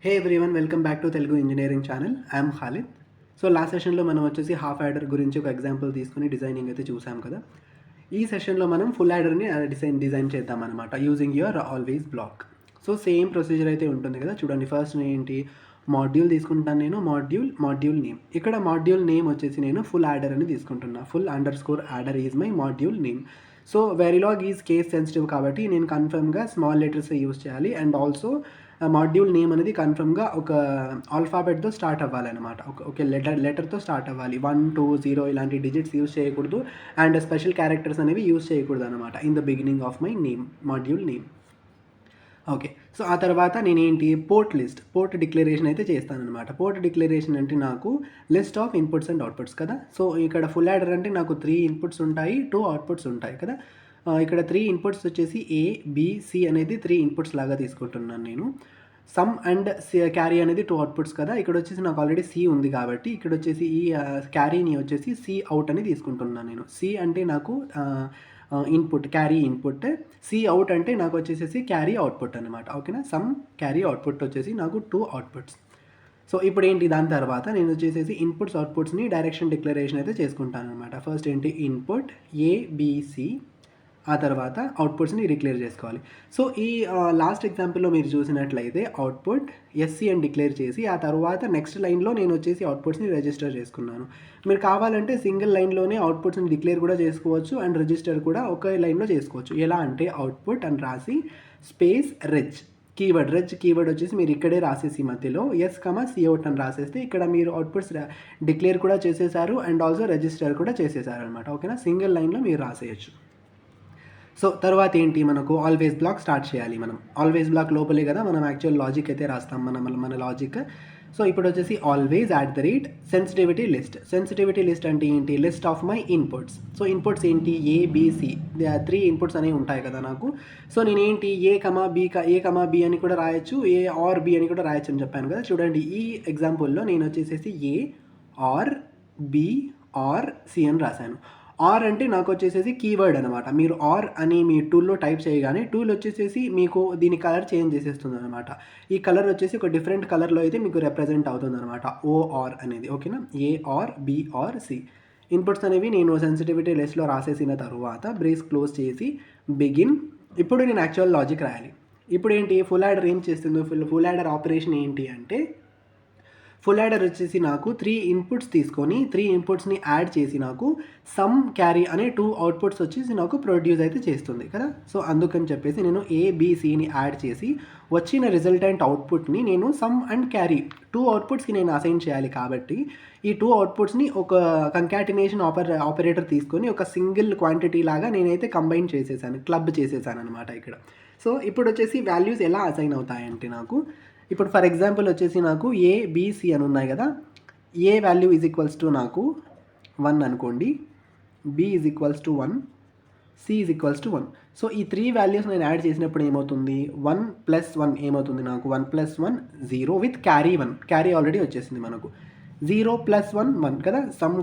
Hey everyone, welcome back to Telugu engineering channel. I'm Khalid. So last సెషన్లో మనం వచ్చేసి half adder గురించి ఒక ఎగ్జాంపుల్ తీసుకుని డిజైనింగ్ అయితే చూసాం కదా. ఈ సెషన్లో మనం ఫుల్ యాడర్ని డిజైన్ చేద్దాం అనమాట, using your always block. So same procedure అయితే ఉంటుంది కదా. చూడండి, ఫస్ట్ ఏంటి, మాడ్యూల్ తీసుకుంటాను నేను. Module name. ఇక్కడ మాడ్యూల్ నేమ్ వచ్చేసి నేను ఫుల్ యాడర్ అని తీసుకుంటున్నా. Full _adder is my module name. So Verilog is case sensitive కాబట్టి నేను కన్ఫర్మ్గా స్మాల్ లెటర్స్ యూజ్ చేయాలి. అండ్ ఆల్సో మాడ్యూల్ నేమ్ అనేది కన్ఫర్మ్గా ఒక ఆల్ఫాబెట్తో స్టార్ట్ అవ్వాలన్నమాట. ఒక లెటర్తో స్టార్ట్ అవ్వాలి. 1 2 0 ఇలాంటి డిజిట్స్ యూజ్ చేయకూడదు. అండ్ స్పెషల్ క్యారెక్టర్స్ అనేవి యూజ్ చేయకూడదు అనమాట in the beginning of my name, module name. Okay. So ఆ తర్వాత నేనేంటి, పోర్ట్ డిక్లరేషన్ అయితే చేస్తానన్నమాట. పోర్ట్ డిక్లరేషన్ అంటే నాకు list of inputs and outputs కదా. సో ఇక్కడ ఫుల్ యాడర్ అంటే నాకు 3 ఇన్పుట్స్ ఉంటాయి, 2 అవుట్పుట్స్ ఉంటాయి కదా. ఇక్కడ 3 ఇన్పుట్స్ వచ్చేసి A, B, C అనేది 3 ఇన్పుట్స్ లాగా తీసుకుంటున్నాను నేను. సమ్ అండ్ క్యారీ అనేది 2 అవుట్పుట్స్ కదా. ఇక్కడ వచ్చేసి నాకు ఆల్రెడీ C ఉంది కాబట్టి ఇక్కడ వచ్చేసి ఈ క్యారీని వచ్చేసి C అవుట్ అని తీసుకుంటున్నాను నేను. C అంటే నాకు input, carry input. C out అంటే నాకు వచ్చేసేసి క్యారీ అవుట్పుట్ అనమాట. ఓకేనా. సమ్ క్యారీ అవుట్పుట్ వచ్చేసి నాకు 2 అవుట్పుట్స్. సో ఇప్పుడు ఏంటి, దాని తర్వాత నేను వచ్చేసేసి ఇన్పుట్స్ అవుట్పుట్స్ని డైరెక్షన్ డిక్లరేషన్ అయితే చేసుకుంటాను అనమాట. ఫస్ట్ ఏంటి, ఇన్పుట్ ABC, ఆ తర్వాత అవుట్పుట్స్ని డిక్లేర్ చేసుకోవాలి. సో ఈ లాస్ట్ ఎగ్జాంపుల్లో మీరు చూసినట్లయితే అవుట్పుట్ SC అని డిక్లేర్ చేసి ఆ తర్వాత నెక్స్ట్ లైన్లో నేను వచ్చేసి అవుట్పుట్స్ని రిజిస్టర్ చేసుకున్నాను. మీరు కావాలంటే సింగిల్ లైన్లోనే అవుట్పుట్స్ని డిక్లేర్ కూడా చేసుకోవచ్చు అండ్ రిజిస్టర్ కూడా ఒకే లైన్లో చేసుకోవచ్చు. ఎలా అంటే అవుట్పుట్ అని రాసి స్పేస్ రెజ్ కీవర్డ్ వచ్చేసి మీరు ఇక్కడే రాసేసి మధ్యలో S, Cout అని రాసేస్తే ఇక్కడ మీరు అవుట్పుట్స్ డిక్లేర్ కూడా చేసేసారు అండ్ ఆల్సో రిజిస్టర్ కూడా చేసేసారు అనమాట. ఓకేనా. సింగిల్ లైన్లో మీరు రాసేయచ్చు. సో తర్వాత ఏంటి, మనకు ఆల్వేస్ బ్లాక్ స్టార్ట్ చేయాలి. మనం ఆల్వేస్ బ్లాక్ లోపలే కదా మనం యాక్చువల్ లాజిక్ అయితే రాస్తాం, మన లాజిక్. సో ఇప్పుడు వచ్చేసి ఆల్వేస్ @సెన్సిటివిటీ లిస్ట్ అంటే ఏంటి, list of my inputs. So inputs ఏంటి, ABC, 3 ఇన్పుట్స్ అనేవి ఉంటాయి కదా నాకు. సో నేనేంటి A, B అని కూడా రాయొచ్చు, A or B అని కూడా రాయొచ్చు అని చెప్పాను కదా. చూడండి, ఈ ఎగ్జాంపుల్లో నేను వచ్చేసేసి A or B or C అని రాశాను. ఆర్ అంటే నాకు వచ్చేసేసి కీవర్డ్ అనమాట. మీరు ఆర్ అని మీ టూల్లో టైప్ చేయగానే టూల్ వచ్చేసేసి మీకు దీని కలర్ చేంజ్ చేసేస్తుంది అనమాట. ఈ కలర్ వచ్చేసి ఒక డిఫరెంట్ కలర్లో అయితే మీకు రిప్రజెంట్ అవుతుంది అనమాట, OR అనేది. ఓకేనా. A or B or C inputs అనేవి నేను సెన్సిటివిటీ లిస్ట్లో రాసేసిన తర్వాత బ్రేస్ క్లోజ్ చేసి బిగిన్. ఇప్పుడు నేను యాక్చువల్ లాజిక్ రాయాలి. ఇప్పుడు ఏంటి, ఫుల్ యాడర్ ఏం చేస్తుంది, ఫుల్ యాడర్ ఆపరేషన్ ఏంటి అంటే, ఫుల్ యాడర్ వచ్చేసి నాకు 3 ఇన్పుట్స్ తీసుకొని 3 ఇన్పుట్స్ని యాడ్ చేసి నాకు సమ్ క్యారీ అనే 2 అవుట్పుట్స్ వచ్చేసి నాకు ప్రొడ్యూస్ అయితే చేస్తుంది కదా. సో అందుకని చెప్పేసి నేను ABCని యాడ్ చేసి వచ్చిన రిజల్టెంట్ అవుట్పుట్ని నేను సమ్ అండ్ క్యారీ 2 అవుట్పుట్స్కి నేను అసైన్ చేయాలి కాబట్టి ఈ 2 అవుట్పుట్స్ని ఒక కంకాటినేషన్ ఆపరేటర్ తీసుకొని ఒక సింగిల్ క్వాంటిటీ లాగా నేనైతే కంబైన్ చేసేసాను, క్లబ్ చేసేసాను అనమాట ఇక్కడ. సో ఇప్పుడు వచ్చేసి వాల్యూస్ ఎలా అసైన్ అవుతాయంటే, నాకు ఇప్పుడు ఫర్ ఎగ్జాంపుల్ వచ్చేసి నాకు ABC అని ఉన్నాయి కదా. A value is equals to నాకు 1 అనుకోండి, B is equals to 1, C is equals to 1. So ఈ 3 వాల్యూస్ నేను యాడ్ చేసినప్పుడు ఏమవుతుంది, 1 + 1 ఏమవుతుంది నాకు, 1 + 1 0 విత్ క్యారీ 1. క్యారీ ఆల్రెడీ వచ్చేసింది మనకు. 0 + 1 1 కదా. సమ్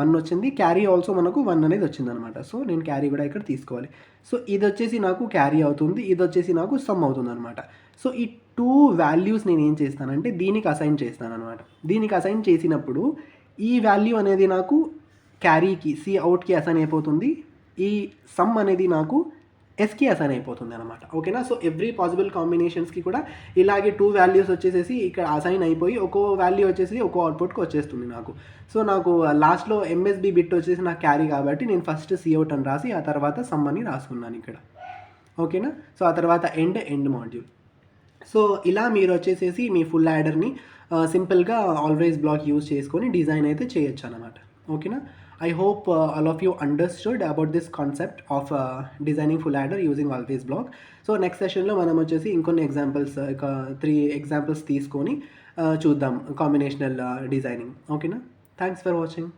1 వచ్చింది, క్యారీ ఆల్సో మనకు 1 అనేది వచ్చిందనమాట. సో నేను క్యారీ కూడా ఇక్కడ తీసుకోవాలి. సో ఇది వచ్చేసి నాకు క్యారీ అవుతుంది, ఇది వచ్చేసి నాకు సమ్ అవుతుంది అనమాట. సో ఈ 2 వాల్యూస్ నేను ఏం చేస్తానంటే దీనికి అసైన్ చేస్తాను అనమాట. దీనికి అసైన్ చేసినప్పుడు ఈ వాల్యూ అనేది నాకు క్యారీకి C అవుట్కి అసైన్ అయిపోతుంది, ఈ సమ్ అనేది నాకు Sకి అసైన్ అయిపోతుంది అనమాట. ఓకేనా. సో ఎవ్రీ పాసిబుల్ కాంబినేషన్స్కి కూడా ఇలాగే 2 వాల్యూస్ వచ్చేసేసి ఇక్కడ అసైన్ అయిపోయి ఒక్కో వాల్యూ వచ్చేసి ఒక్కో అవుట్పుట్కి వచ్చేస్తుంది నాకు. సో నాకు లాస్ట్లో MSB బిట్ వచ్చేసి నాకు క్యారీ కాబట్టి నేను ఫస్ట్ C అవుట్ అని రాసి ఆ తర్వాత సమ్ అని రాసుకున్నాను ఇక్కడ. ఓకేనా. సో ఆ తర్వాత ఎండ్ మాడ్యూల్. సో ఇలా మీరు వచ్చేసేసి మీ ఫుల్ యాడర్ని సింపుల్గా ఆల్వేస్ బ్లాక్ యూజ్ చేసుకొని డిజైన్ అయితే చేయొచ్చు అనమాట. ఓకేనా. I hope all of you understood about this concept of designing full adder using always block. So next సెషన్లో మనం వచ్చేసి ఇంకొన్ని ఎగ్జాంపుల్స్, ఒక 3 ఎగ్జాంపుల్స్ తీసుకొని చూద్దాం కాంబినేషనల్ డిజైనింగ్. ఓకేనా. Thanks for watching.